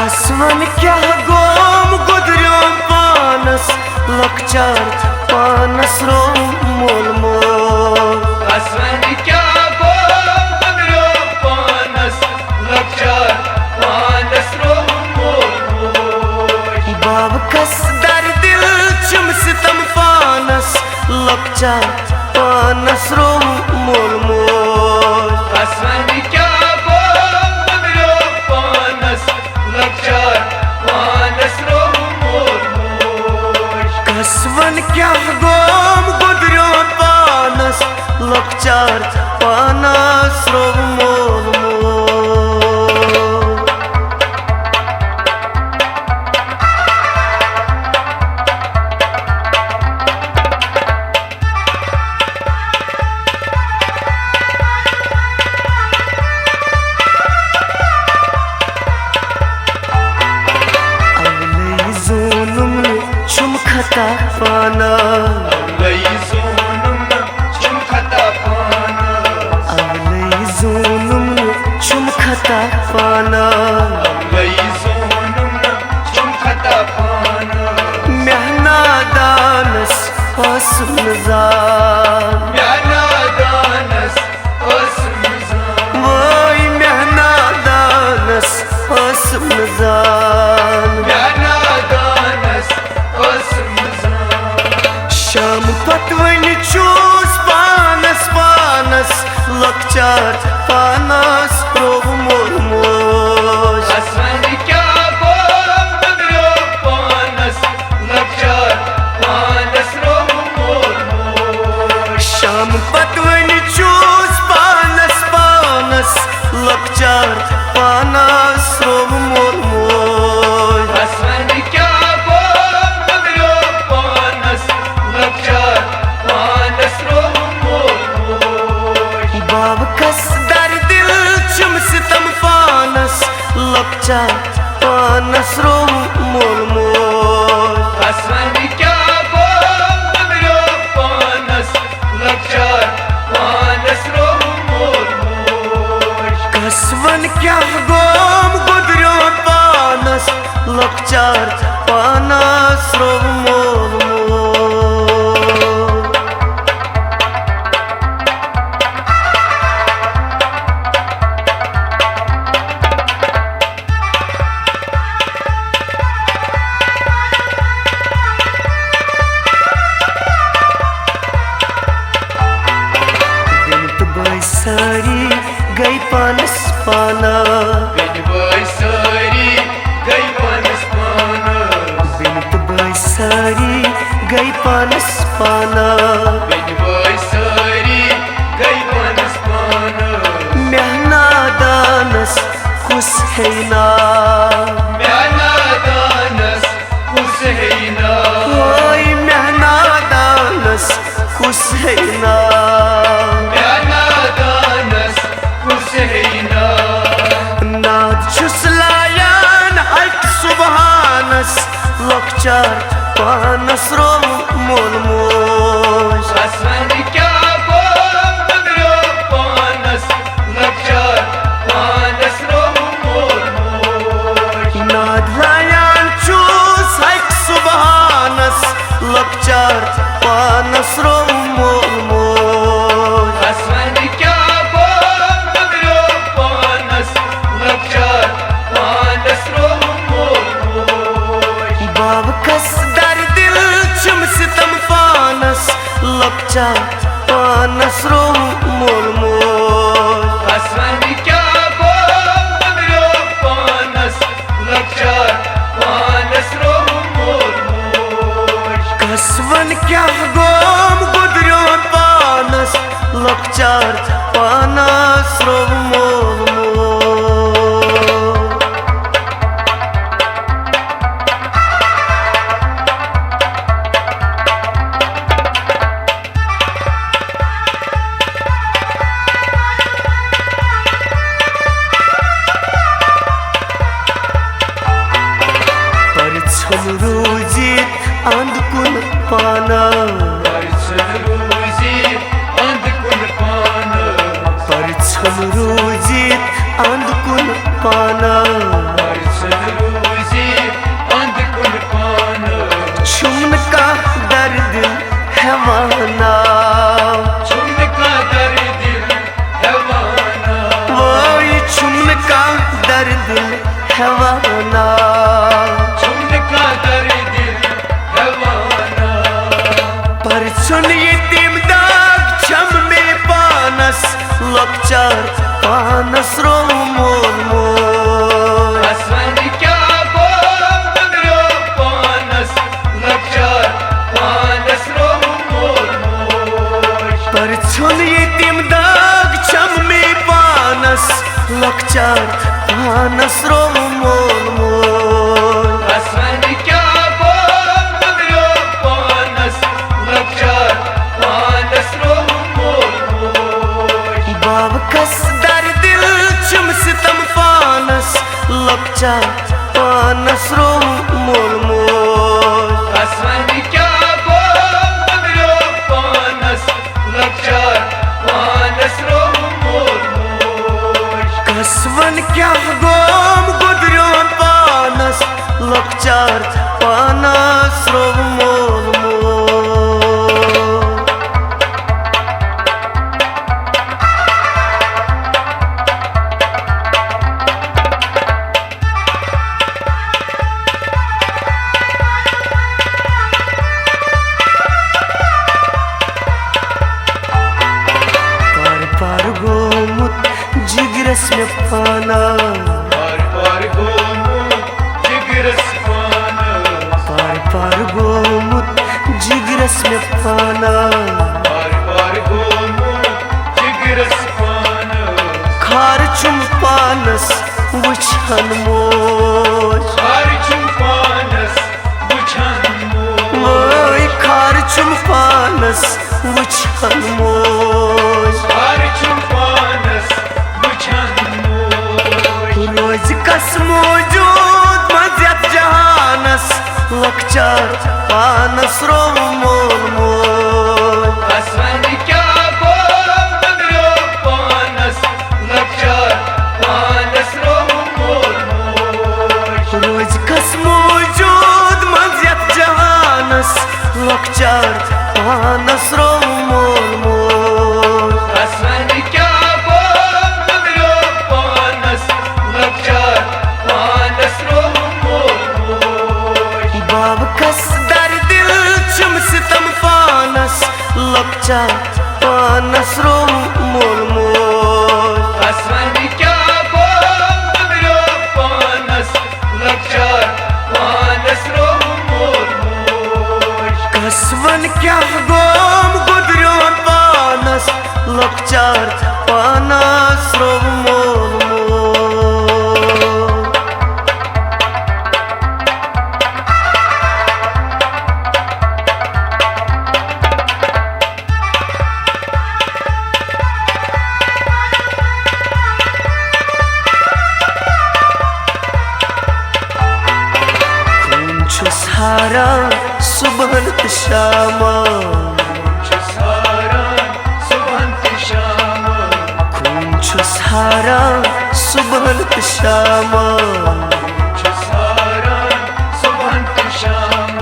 कसवन क्या गोम गुदरियों पानस लकचार पानस रो मोल मोल। कसवन क्या गोम गुदरियों पानस लकचार पानस रो मोल मोल। बाब कस दर दिल चुम सितम पानस लकचार पानस रो मोल मोल। कसवन क्या गोम गुदरियों पानस लकचार पानस रो मोल मोल। कसवन क्या गोम गुदरियों पानस लकचार पानस रो मोल मोल। खता पाना अवलई जोनुम चुम खता पाना। अवलई जोनुम चुम खता पाना। अवलई जोनुम चुम खता पाना। महना दानस असमजान महना दानस असमजान। वही महना दानस असमजान। महना दानस असमजान। शाम पतवन चूस पानस पानस लकचार पानस प्रोभ मोल मोल। कसवन क्या गोम गुदरियों पानस लकचार पानस रो मोल मोल। शाम पतवन चूस पानस पानस लकचार पानस प्रोभ मोल मोल। कसवन क्या गोम गुदरियों पानस लकचार पानस रो मोल मोल। बाब कस दर दिल चुम सितम पानस लकचार पानस रो मोल मोल। कसवन क्या गोम गुदरियों पानस लकचार पानस रो मोल मोल। कसवन क्या गोम गुदरियों पानस लकचार पानस रो मोल मोल। सारी गई पानस पाना। बिन बैसारी गई पानस पाना। बिनत बैसारी गई पानस पाना। बिन बैसारी गई पानस पाना। महना दानस कुस है ना। महना दानस कुस है ना। ओय महना दानस कुस है ना। महना दानस कुस है ना। नाद छुसलायान हक सुबहानस लकचार पानस रो मोल मोल। कसवन क्या गोम गुदरियों पानस लकचार पानस रो मोल मोल। नाद लायान चूस हक सुबहानस लकचार पानस रो मोल मोल। कसवन क्या गोम गुदरियों पानस लकचार पानस रो मोल मोल। बाब कस दर दिल चुम सितम पानस लकचार पानस रो मोल मोल। कसवन क्या गोम गुदरियों पानस लकचार पानस रो मोल मोल। कसवन क्या गोम गुदरियों पानस लकचार पानस रो मोल मोल। परछन रोजित अंधकुन पाना। परछन रोजित अंधकुन पाना। परछन रोजित अंधकुन पाना। परछन दिल हैवाना झुमका दर दिल हैवाना पर सुन ये दाग छम में पानस लक्चार पानस रो मोल मोल आसमान क्या बोल बदरो पानस लक्चार पानस रो मोल मोल पर सुन ये दाग छम में पानस लक्चार पानस रो मोल मोल आसमान क्या बोल बदरो पानस लक्चार पानस रो मोल मोल बाब कस दर दिल चुम सितम पानस लक्चार पानस रो मोल मोल आसमान क्या बोल बदरो पानस लक्चार पानस रो मोल मोल कसवन क्या गोम गुदरो पानस लक्चार पानस रो मोल मोल पार पार गोमुत जिगरस में पाना पार पार गोमुख जिगरस पाना पार पार गोमुत जिगरस में पाना पार पार गोमुख जिगरस पाना खार चुम पानस वुछन मोज हर चुपानस बुझन मोल ओय खार चुम पानस वुछन मोज हर चुपानस बुझन मोल रोज कस मौजूद मजत जहानस लक्चार पानस रो मोल मोल आसमान क्या बोल बदरो पानस लक्चार पानस रो मोल मोल रोज कस मौजूद मजत जहानस लक्चार पानस रो मोल मोल आसमान क्या बोल बदरो पानस लक्चार पानस रो मोल मोल बाब कस दर दिल चुम सितम पानस लक्चार पानस रो मोल मोल आसमान क्या बोल बदरो पानस लक्चार पानस रो मोल मोल कसवन क्या गोम गुदरो पानस लक्चार पानस रो मोल मोल खून छुसारा सुबह शामा सारा सुबंत श्याम खून छुसारा सुबह शामा सारा सुबंत श्याम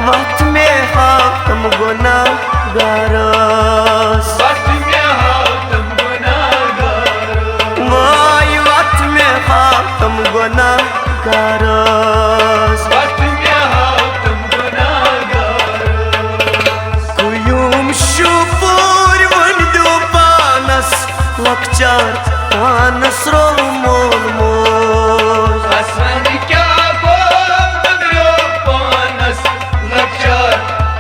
वक्त में हाथम गुना गारस वक्त में हाथम गुनाहगार वाई वक्त में हाथम गुना गारस वक्त में हाथम गुनाहगार कुयुम शुपूर वन दो पानस लक्चार पानस रो मोल मोल आसमान क्या बोल बदरो पानस लक्चार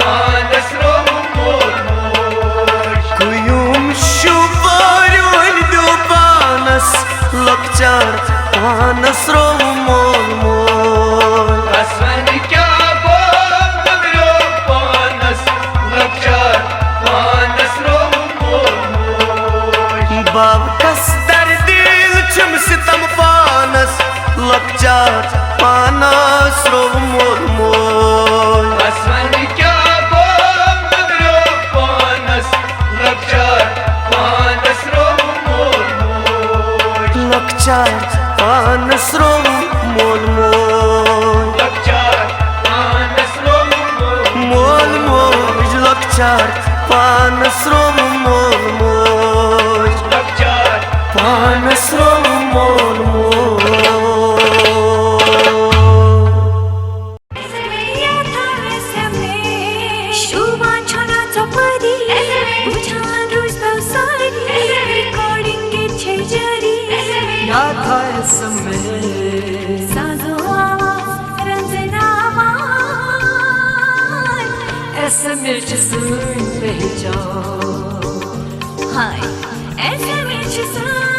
पानस रो मोल मोल कुयुम शुपूर वन दो पानस लक्चार पानस रो मोल मोल आसमान क्या बोल बदरो पानस लक्चार पानस रो मोल मोल बाब कस दर दिल चुम सितम पानस लक्चार पानस रो मोल मोल आसमान क्या बोल बदरो पानस लक्चार पानस रो मोल मोल लक्चार पानस रो मोल मोल लक्चार पानस रो मोल मोल मोल लक्चार पानस रो मोल मोल लक्चार पानस रो मोल मोल esmircisin pehcan. Hay esmircisin